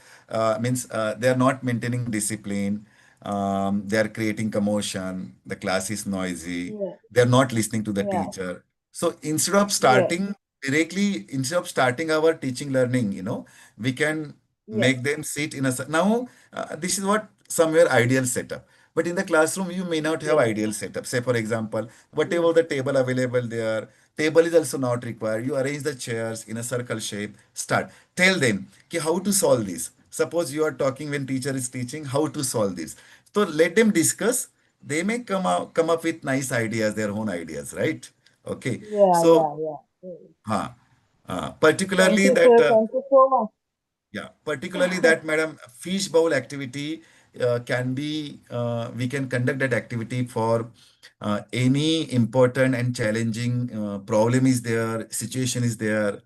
S4: means they are not maintaining discipline, they are creating commotion, the class is noisy,
S6: yeah,
S4: they are not listening to the
S6: yeah,
S4: teacher. So instead of
S6: yeah,
S4: starting directly, instead of starting our teaching learning, we can
S6: yeah,
S4: make them sit in a now this is what somewhere ideal setup. But in the classroom, you may not have
S6: yeah,
S4: ideal setup. Say, for example,
S6: yeah,
S4: whatever the table available there, table is also not required. You arrange the chairs in a circle shape. Start. Tell them ki how to solve this. Suppose you are talking when teacher is teaching how to solve this. So let them discuss. They may come up with nice ideas, their own ideas, right? Okay.
S6: yeah,
S4: So,
S6: yeah, yeah.
S4: huh,
S6: Thank
S4: particularly
S6: you,
S4: that.
S6: sir. Thank you so much.
S4: Yeah, particularly that, madam, fish bowl activity can be, we can conduct that activity for any important and challenging problem is there, situation is there,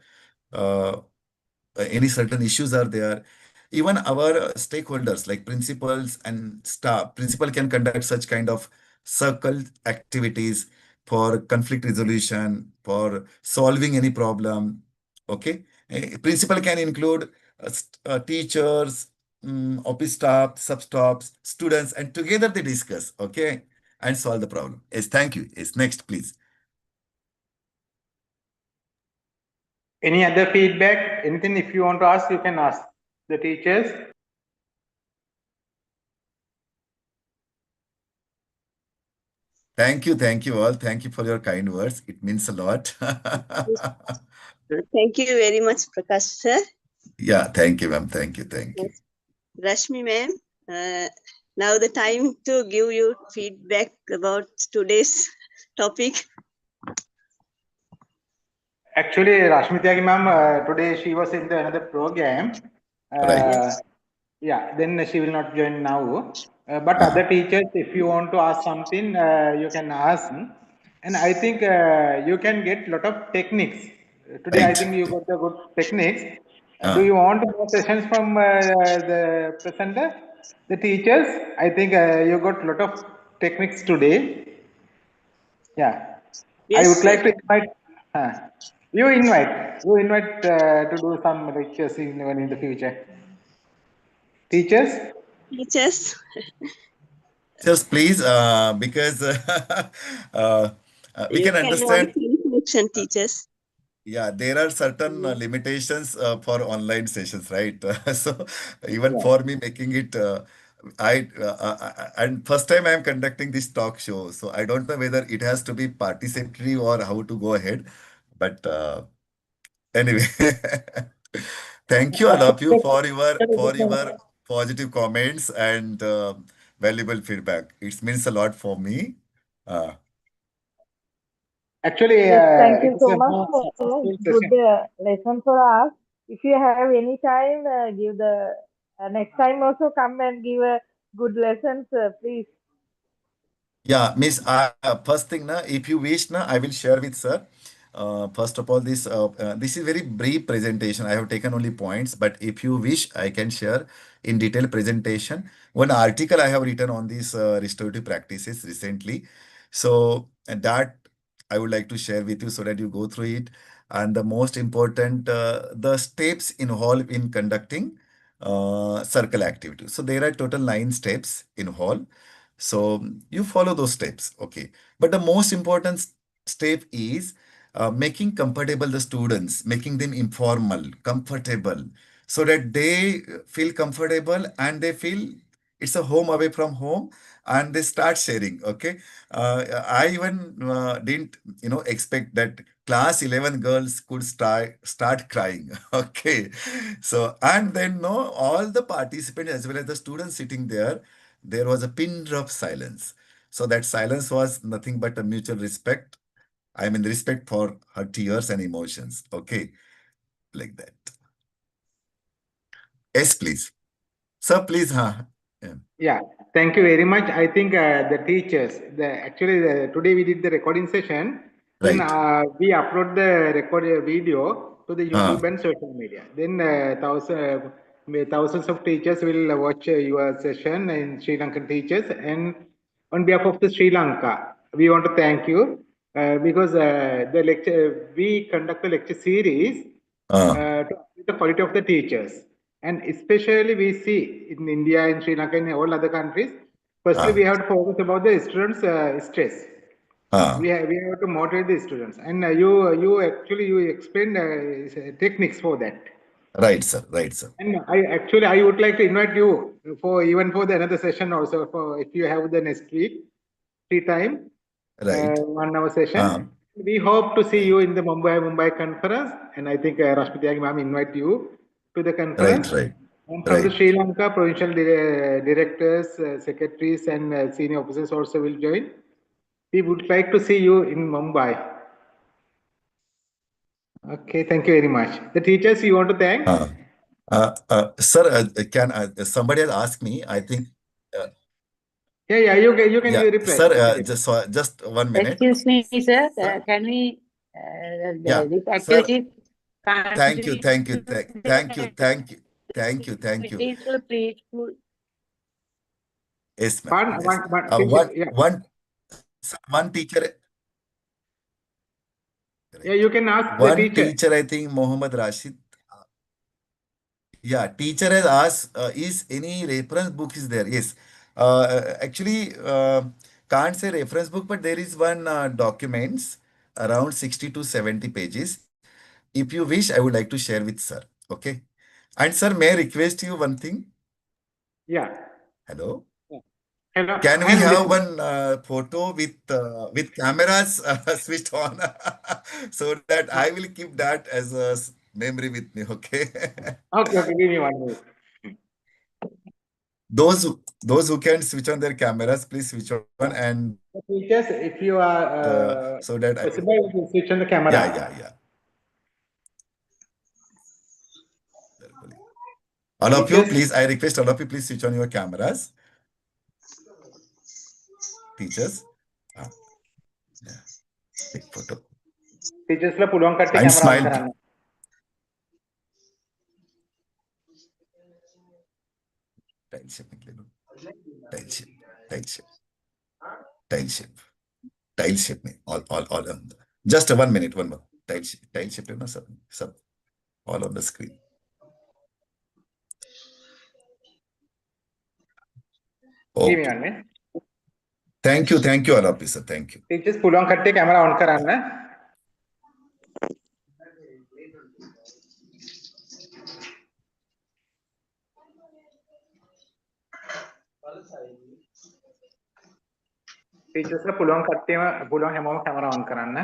S4: any certain issues are there. even our stakeholders like principals and staff. Principal can conduct such kind of circle activities for conflict resolution, for solving any problem. Okay. Principal can include teachers, office staff, sub-staffs, students, and together they discuss, okay, and solve the problem. Yes, thank you. Yes, next, please.
S1: Any other feedback? Anything if you want to ask, you can ask the teachers.
S4: Thank you all. Thank you for your kind words. It means a lot.
S2: Thank you very much, Prakash sir.
S4: Yeah, thank you, ma'am. Thank you.
S2: Rashmi ma'am, now the time to give you feedback about today's topic.
S1: Actually, Rashmi Tyagi ma'am, today she was in the another program.
S4: Right.
S2: Yes.
S1: Yeah, then she will not join now. But other teachers, if you want to ask something, you can ask. And I think you can get lot of techniques. Today, I
S4: Right.
S1: think you got the good techniques. Do
S4: Uh,
S1: you want more sessions from the presenter, the teachers? I think you got lot of techniques today. Yeah. I
S2: Yes,
S1: would
S2: sir.
S1: like to invite. Uh, you invite to do some lectures even in the future. Teachers.
S2: Teachers.
S4: just please, because we
S2: You
S4: can
S2: can only
S4: understand.
S2: connection teachers.
S4: Yeah, there are certain limitations for online sessions, right? So even
S1: Yeah.
S4: for me making it, and first time I am conducting this talk show, so I don't know whether it has to be participatory or how to go ahead. But anyway, thank you all of you for your positive comments and valuable feedback. It means a lot for me. Uh,
S1: Actually,
S6: Yes, thank you
S1: it's
S6: so
S1: a
S6: much
S1: more
S6: for
S1: successful
S6: good
S1: session.
S6: lesson for us. If you have any time, give the next time also come and give a good lessons, please.
S4: Yeah, Miss, first thing, na, if you wish, na, I will share with sir. First of all, this is very brief presentation. I have taken only points, but if you wish, I can share in detail presentation. One article I have written on these restorative practices recently. So and that I would like to share with you so that you go through it. And the most important, the steps involved in conducting circle activity. So there are total 9 steps involved. So you follow those steps, okay. But the most important step is making comfortable the students, making them informal, comfortable, so that they feel comfortable and they feel it's a home away from home and they start sharing, okay. I even didn't, expect that class 11 girls could start crying, okay. So, and then no, all the participants as well as the students sitting there was a pin drop silence. So that silence was nothing but a mutual respect. I mean, respect for her tears and emotions. Okay, like that. Yes, please. Sir, please. Huh? Yeah.
S1: Yeah, thank you very much. I think the teachers, today we did the recording session. Then
S4: Right.
S1: we upload the recorded video to the
S4: Uh,
S1: YouTube and social media. Then thousands of teachers will watch your session in Sri Lankan teachers. And on behalf of the Sri Lanka, we want to thank you because the lecture we conduct the lecture series
S4: uh,
S1: to upgrade the quality of the teachers. And especially we see in India, in Sri Lanka, in all other countries, firstly,
S4: uh,
S1: we have to focus about the students' stress.
S4: uh.
S1: We have to motivate the students. And you explained techniques for that.
S4: Right, sir. Right, sir.
S1: And I would like to invite you for even for the another session also for if you have the next week free time,
S4: Right.
S1: 1 hour session.
S4: Uh,
S1: We hope to see you
S4: right.
S1: in the Mumbai conference, and I think Rashmi Tyagi ma'am invite you to the
S4: Right,
S1: conference.
S4: right.
S1: And from the
S4: Right.
S1: Sri Lanka, provincial directors, secretaries, and senior officers also will join. We would like to see you in Mumbai. Okay, thank you very much. The teachers you want to thank?
S4: Uh, sir, can somebody has asked me? I think, uh,
S1: Yeah, you can
S4: yeah,
S1: give reply.
S4: sir.
S1: You can reply.
S4: Just 1 minute.
S7: Excuse me, sir.
S4: Sir,
S7: Can we
S4: yeah,
S7: this
S4: sir.
S7: activity
S4: Thank you,
S7: continue?
S4: thank you, thank you, thank you. Thank you. Thank you.
S7: It is a peaceful.
S4: Yes, ma'am. Yes.
S1: One teacher, yeah.
S4: One teacher.
S1: Yeah, you can ask the
S4: One
S1: teacher.
S4: teacher, I think Mohammed Rashid. Yeah, teacher has asked, is any reference book is there? Yes. Actually, can't say reference book, but there is one documents around 60 to 70 pages. If you wish, I would like to share with sir. Okay. And sir, may I request you one thing?
S1: Yeah.
S4: Hello.
S1: Hello,
S4: Can
S1: I
S4: we
S1: am
S4: have
S1: listening.
S4: one photo with cameras switched on so that I will keep that as a memory with me? Okay.
S1: Okay, give me 1 minute.
S4: Those who can switch on their cameras, please switch on and
S1: The teachers, if you are
S4: so that I will.
S1: possible, you can switch on the camera.
S4: Yeah. All of you,
S1: Teachers,
S4: please. I request all of you, please switch on your cameras. Teachers, yeah, take photo
S1: teachers ला පුළුවන් කට්ටිය
S4: and
S1: camera on
S4: smile.
S1: කරන්න.
S4: Tile shape, tile shape, tile shape, tile shape, tile shape. All. Just 1 minute, one more. Tile shape, no, sub, all on the screen.
S1: Give me
S4: Okay.
S1: 1 minute.
S4: Thank you, all of you, sir. Thank you.
S1: Teachers පුළුවන් කට්ටිය camera on කරන්න. Teachers ලා පුළුවන් කට්ටියම පුළුවන් හැමෝම camera on කරන්න.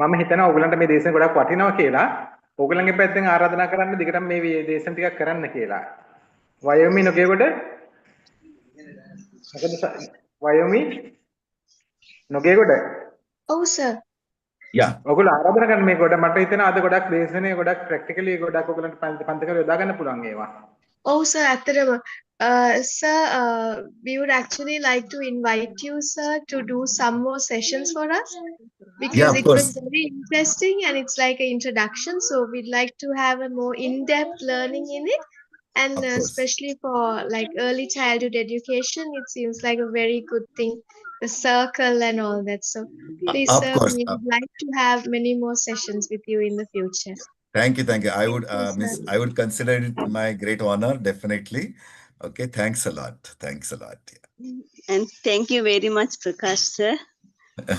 S1: මම හිතනවා ඔයගලන්ට මේ දේශන ගොඩක් වටිනවා කියලා. ඔයගලන්ගේ පැත්තෙන් ආරාධනා කරන්න දිගටම මේ දේශන ටිකක් කරන්න කියලා. වයෝමි නොගේගොඩ මොකද වයෝමි නොගේගොඩ
S7: Oh, sir.
S4: Yeah.
S1: ඔයගොල්ලෝ ආරාධනා කරන මේ ගොඩ මට හිතෙනවා අද ගොඩක් දේශනේ ගොඩක් ප්‍රැක්ටිකලි ගොඩක් ඔයගලන්ට පන්තිකල යොදා ගන්න පුළුවන් ඒවා.
S7: Oh, sir, ඇත්තටම. Sir, we would actually like to invite you, sir, to do some more sessions for us because
S4: Yeah, of
S7: it was
S4: course.
S7: very interesting and it's like an introduction. So we'd like to have a more in-depth learning in it. And
S4: Of course.
S7: especially for like early childhood education, it seems like a very good thing, the circle and all that. So please,
S4: Of
S7: sir,
S4: course.
S7: we would like to have many more sessions with you in the future.
S4: Thank you. I would
S7: Yes, sir.
S4: I would consider it my great honor, definitely. Okay, thanks a lot. Yeah.
S2: And thank you very much, Prakash sir,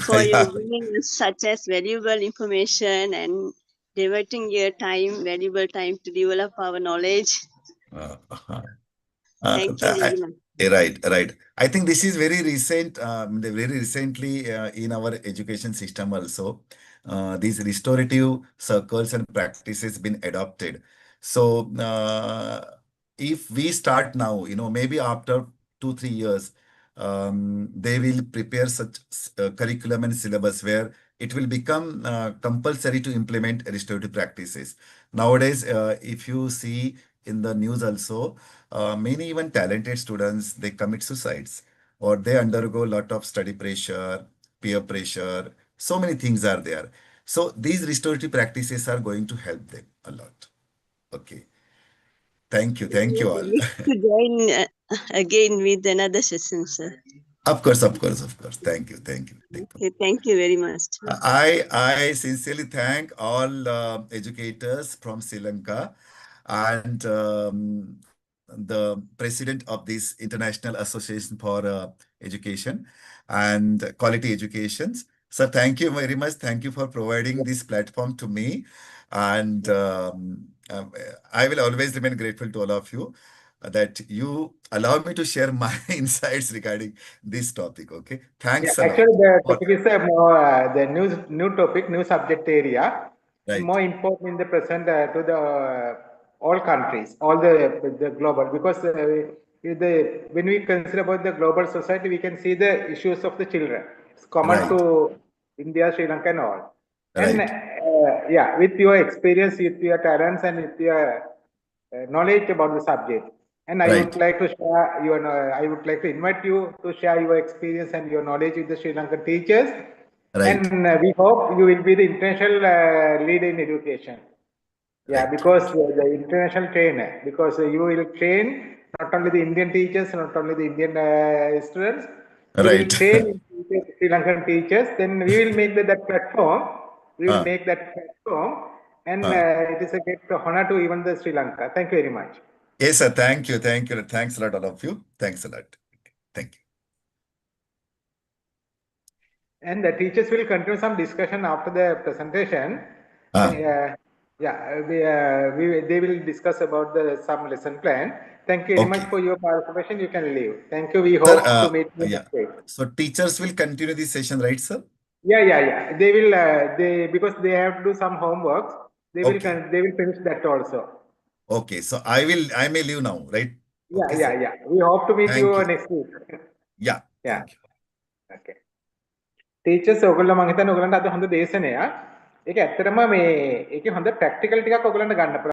S2: for
S4: Yeah.
S2: your giving us such as valuable information and devoting your time, valuable time to develop our knowledge. Thank you very much.
S4: Right. I think this is very recent, very recently in our education system also. These restorative circles and practices been adopted. So if we start now, maybe after 2-3 years, they will prepare such curriculum and syllabus where it will become compulsory to implement restorative practices. Nowadays, if you see in the news also, many even talented students, they commit suicides or they undergo a lot of study pressure, peer pressure. So many things are there. So these restorative practices are going to help them a lot. Okay. Thank you all.
S2: To join again with another session, sir.
S4: Of course. Thank you.
S2: Okay, thank you very much.
S4: I sincerely thank all educators from Sri Lanka and the president of this International Association for Education and Quality Educations. So thank you very much. Thank you for providing this platform to me. And I will always remain grateful to all of you that you allow me to share my insights regarding this topic. Okay. Thanks a lot.
S1: Actually, the topic is more the new topic, new subject area.
S4: Right.
S1: More important in the present to the all countries, all the global, because when we consider about the global society, we can see the issues of the children. It's common
S4: Right.
S1: to India, Sri Lanka, and all. And
S4: Right.
S1: yeah, with your experience, with your talents, and with your knowledge about the subject, And I would
S4: Right.
S1: like to share your, I would like to invite you to share your experience and your knowledge with the Sri Lankan teachers.
S4: Right.
S1: And we hope you will be the international leader in education. Yeah,
S4: Right.
S1: because the international trainer, because you will train not only the Indian teachers, not only the Indian students, you will
S4: Right.
S1: train Sri Lankan teachers. Then we will make that platform. We will make that platform, and it is a great honor to even the Sri Lanka. Thank you very much.
S4: Yes, sir. Thank you. Thank you. Thanks a lot, all of you. Thanks a lot. Thank you.
S1: And the teachers will continue some discussion after the presentation. They will discuss about some lesson plan. Thank you very much
S4: Okay.
S1: for your participation. You can leave. Thank you. We
S4: Sir,
S1: hope to meet you
S4: yeah.
S1: next week.
S4: So teachers will continue this session, right, sir?
S1: Yeah. They will. Because they have to do some homework. They will.
S4: Okay.
S1: They will finish that also.
S4: Okay. So I may leave now, right? Okay, sir.
S1: Yeah. We hope to meet
S4: Thank
S1: you
S4: you.
S1: next week.
S4: Yeah.
S1: Yeah.
S4: Thank you.
S1: Okay. Teachers ඔයගොල්ලෝ මම හිතන්නේ ඔයගොල්ලන්ට අද හොඳ දේශනයක්. ඒක ඇත්තටම මේ ඒකේ හොඳ ප්‍රැක්ටිකල් ටිකක් ඔයගොල්ලන්ට ගන්න